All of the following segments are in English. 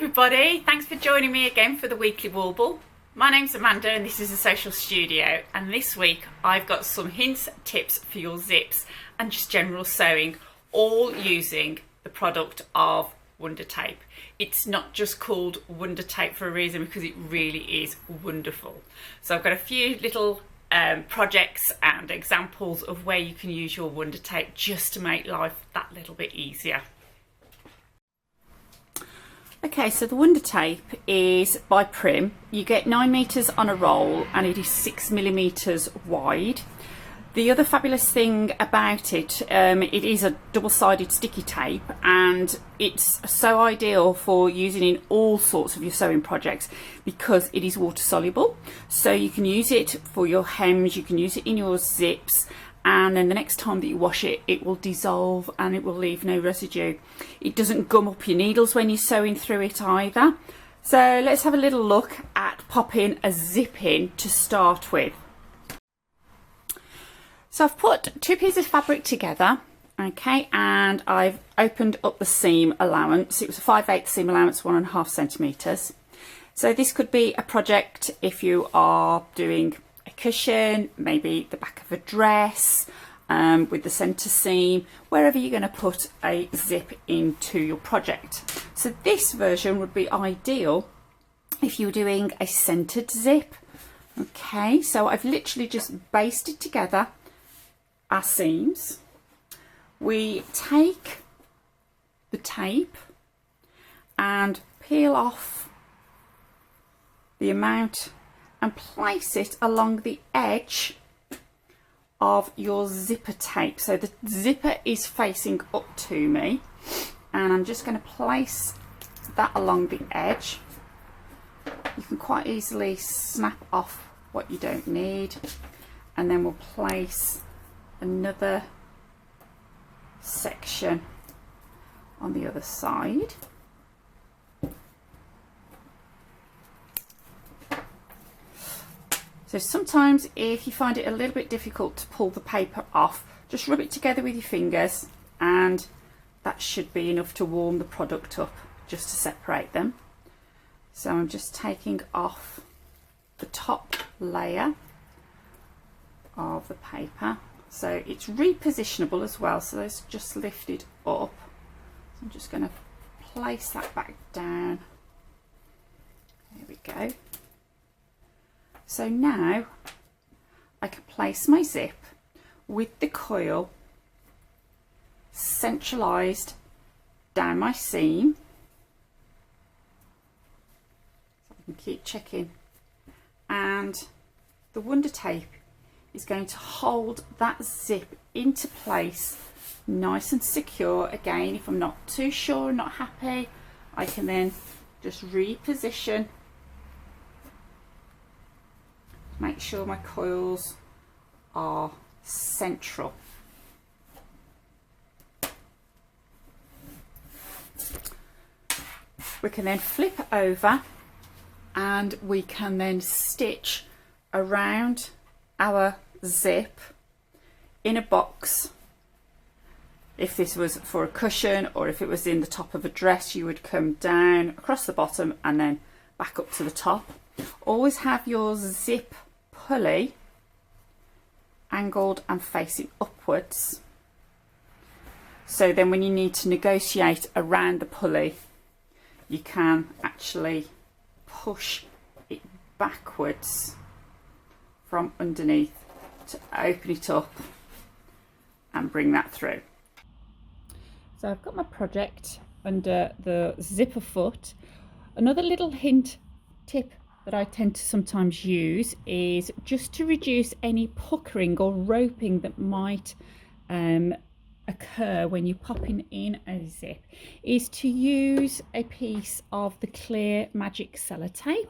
everybody, thanks for joining me again for the weekly warble. My name's Amanda and this is a social studio, and this week I've got some hints, tips for your zips and just general sewing, all using the product of Wonder Tape. It's not just called Wonder Tape for a reason, because it really is wonderful. So I've got a few little projects and examples of where you can use your Wonder Tape just to make life that little bit easier. Okay, so the Wonder Tape is by Prim. You get 9 meters on a roll and it is 6 millimeters wide. The other fabulous thing about it, it is a double-sided sticky tape, and it's so ideal for using in all sorts of your sewing projects because it is water soluble. So you can use it for your hems, you can use it in your zips, and then the next time that you wash it, it will dissolve and it will leave no residue. It doesn't gum up your needles when you're sewing through it either. So let's have a little look at popping a zip in to start with. So I've put 2 pieces of fabric together, okay, and I've opened up the seam allowance. It was a 5/8 seam allowance, 1.5 centimeters. So this could be a project if you are doing a cushion, maybe the back of a dress, with the center seam, wherever you're going to put a zip into your project. So this version would be ideal if you're doing a centered zip. Okay, so I've literally just basted together our seams. We take the tape and peel off the amount and place it along the edge of your zipper tape. So the zipper is facing up to me, and I'm just going to place that along the edge. You can quite easily snap off what you don't need, and then we'll place another section on the other side. So sometimes if you find it a little bit difficult to pull the paper off, just rub it together with your fingers and that should be enough to warm the product up just to separate them. So I'm just taking off the top layer of the paper. So it's repositionable as well, so let's just lift it up. So I'm just going to place that back down. There we go. So now I can place my zip with the coil centralised down my seam. So I can keep checking, and the Wonder Tape is going to hold that zip into place nice and secure. Again, if I'm not too sure, not happy, I can then just reposition, make sure my coils are central. We can then flip over and we can then stitch around our zip in a box. If this was for a cushion, or if it was in the top of a dress, you would come down across the bottom and then back up to the top. Always have your zip pulley angled and facing upwards, so then when you need to negotiate around the pulley, you can actually push it backwards from underneath to open it up and bring that through. So I've got my project under the zipper foot. Another little hint tip that I tend to sometimes use is just to reduce any puckering or roping that might occur when you're popping in a zip, is to use a piece of the clear magic sellotape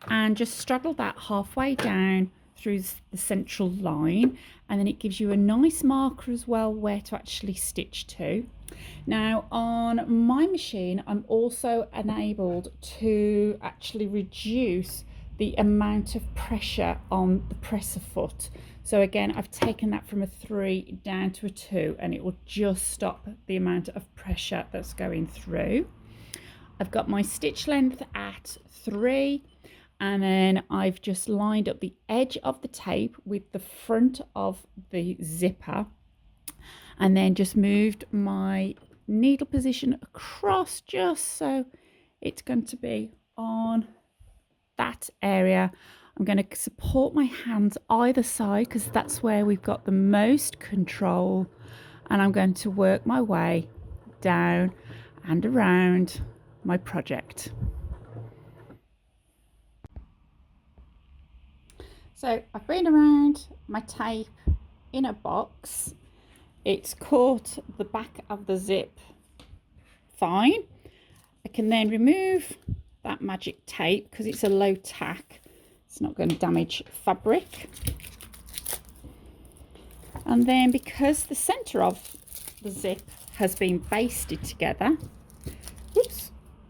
and just straddle that halfway down through the central line, and then it gives you a nice marker as well where to actually stitch to. Now on my machine, I'm also enabled to actually reduce the amount of pressure on the presser foot. So again, I've taken that from a 3 down to a 2, and it will just stop the amount of pressure that's going through. I've got my stitch length at 3, and then I've just lined up the edge of the tape with the front of the zipper, and then just moved my needle position across just so it's going to be on that area. I'm going to support my hands either side because that's where we've got the most control, and I'm going to work my way down and around my project. So I've been around my tape in a box. It's caught the back of the zip fine. I can then remove that magic tape because it's a low tack. It's not going to damage fabric. And then because the centre of the zip has been basted together, oops,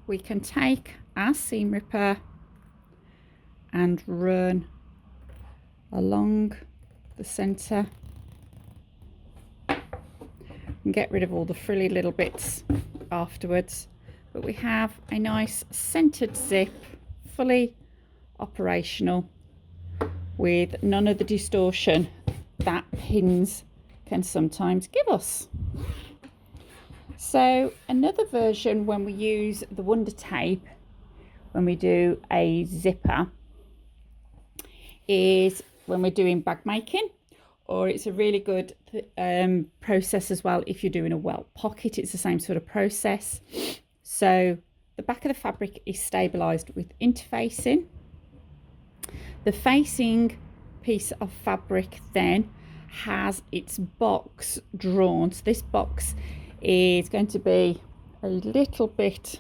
we can take our seam ripper and run along the centre and get rid of all the frilly little bits afterwards. But we have a nice centered zip, fully operational, with none of the distortion that pins can sometimes give us. So another version when we use the Wonder Tape, when we do a zipper, is when we're doing bag making, or it's a really good process as well if you're doing a welt pocket. It's the same sort of process. So the back of the fabric is stabilised with interfacing. The facing piece of fabric then has its box drawn. So this box is going to be a little bit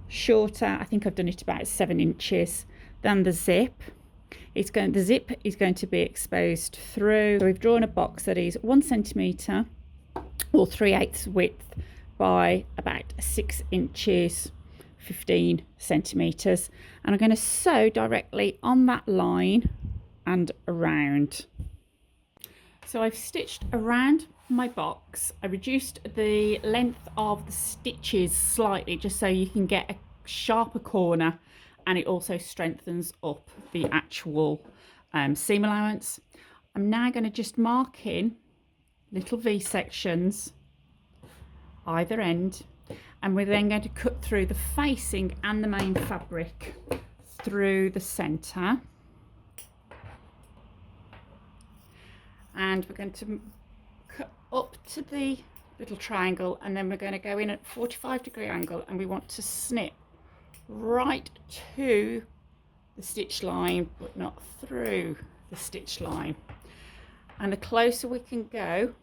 shorter. I think I've done it about 7 inches than the zip. The zip is going to be exposed through. So we've drawn a box that is 1 centimetre or 3/8 width by about 6 inches, 15 centimetres, and I'm going to sew directly on that line and around. So I've stitched around my box. I reduced the length of the stitches slightly just so you can get a sharper corner, and it also strengthens up the actual seam allowance. I'm now going to just mark in little V sections either end, and we're then going to cut through the facing and the main fabric through the centre, and we're going to cut up to the little triangle, and then we're going to go in at 45-degree angle, and we want to snip right to the stitch line but not through the stitch line, and the closer we can go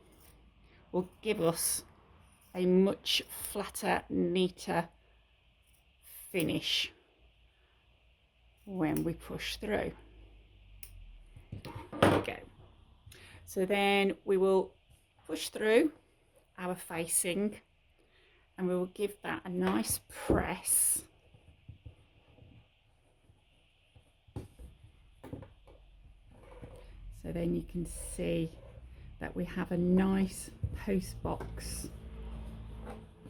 will give us a much flatter, neater finish when we push through. There we go. So then we will push through our facing, and we will give that a nice press. So then you can see that we have a nice post box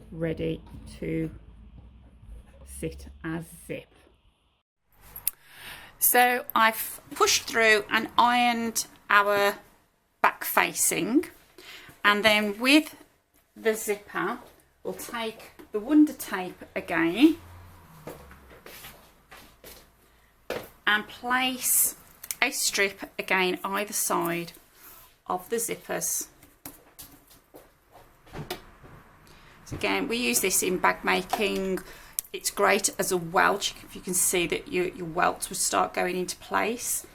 ready to sit as zip. So I've pushed through and ironed our back facing, and then with the zipper we'll take the Wonder Tape again and place a strip again either side of the zippers. So again, we use this in bag making. It's great as a welt. If you can see that your welts would start going into place.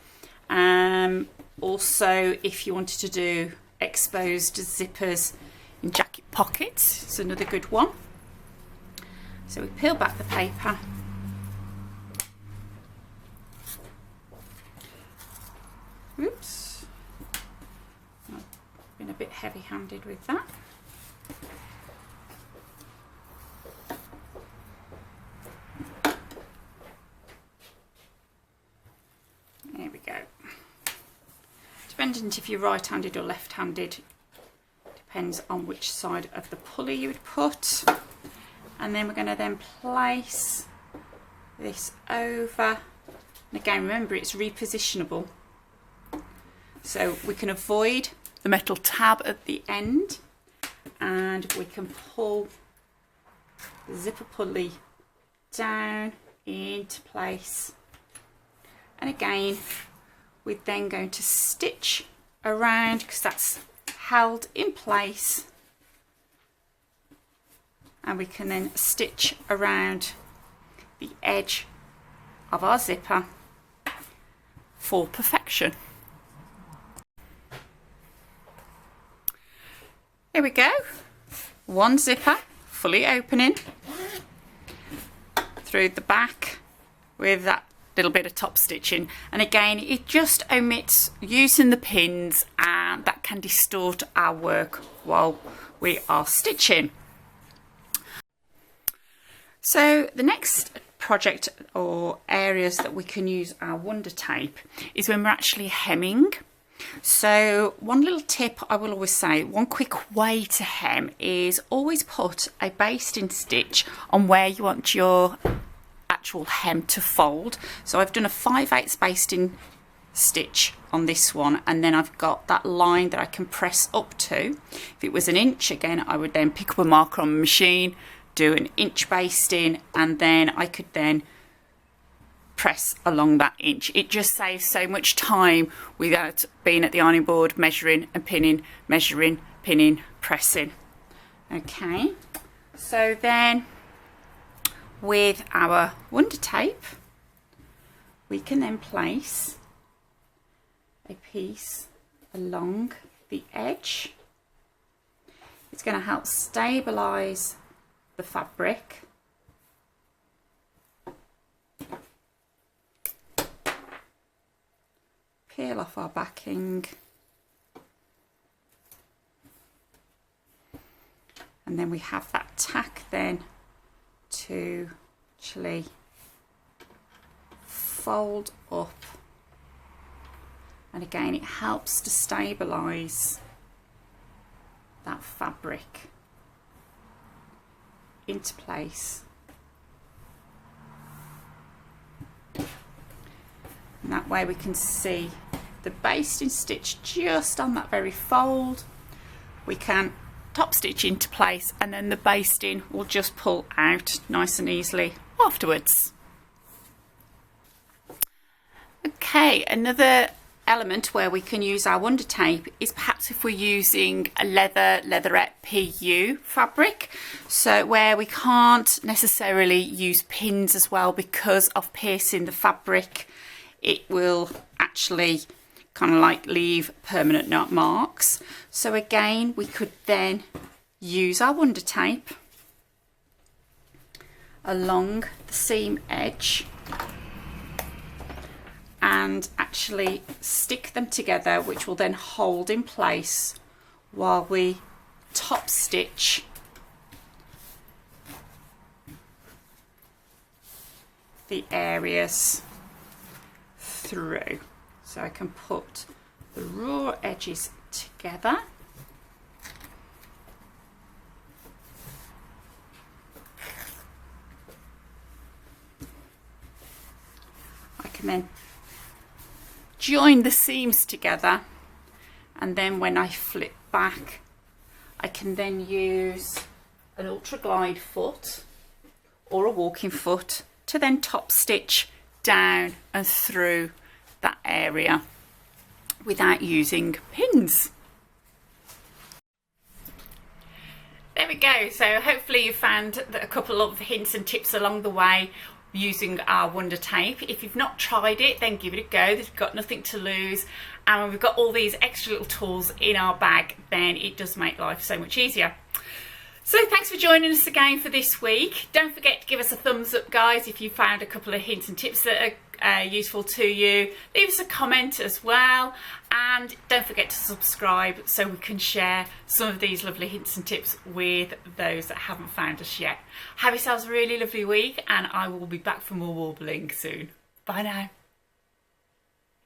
Also, if you wanted to do exposed zippers in jacket pockets, it's another good one. So we peel back the paper. Oops, I've been a bit heavy-handed with that. There we go. Depending if you're right-handed or left-handed, depends on which side of the pulley you would put. And then we're going to then place this over, and again remember it's repositionable, so we can avoid the metal tab at the end, and we can pull the zipper pulley down into place. And again we're then going to stitch around, because that's held in place, and we can then stitch around the edge of our zipper for perfection. Here we go, one zipper fully opening through the back with that little bit of top stitching, and again it just omits using the pins, and that can distort our work while we are stitching. So the next project or areas that we can use our wonder tape is when we're actually hemming. So one little tip I will always say, one quick way to hem is always put a basting stitch on where you want your actual hem to fold. So I've done a 5/8 basting stitch on this one, and then I've got that line that I can press up to. If it was an inch, again I would then pick up a marker on the machine, do an inch basting, and then I could then press along that inch. It just saves so much time without being at the ironing board measuring and pinning, measuring, pinning, pressing. Okay, so then with our wonder tape we can then place a piece along the edge. It's going to help stabilize the fabric. Peel off our backing, and then we have that tack then to actually fold up, and again it helps to stabilize that fabric into place. And that way we can see the basting stitch just on that very fold. We can top stitch into place, and then the basting will just pull out nice and easily afterwards. Okay, another element where we can use our wonder tape is perhaps if we're using a leatherette PU fabric, so where we can't necessarily use pins as well because of piercing the fabric. It will actually kind of like leave permanent marks. So again we could then use our wonder tape along the seam edge and actually stick them together, which will then hold in place while we top stitch the areas through. So I can put the raw edges together. I can then join the seams together, and then when I flip back I can then use an ultra glide foot or a walking foot to then top stitch down and through that area without using pins. There we go. So hopefully you found a couple of hints and tips along the way using our wonder tape. If you've not tried it, then give it a go. You've got nothing to lose, and when we've got all these extra little tools in our bag, then it does make life so much easier. So thanks for joining us again for this week. Don't forget to give us a thumbs up, guys, if you found a couple of hints and tips that are useful to you. Leave us a comment as well, and don't forget to subscribe so we can share some of these lovely hints and tips with those that haven't found us yet. Have yourselves a really lovely week, and I will be back for more warbling soon. Bye now.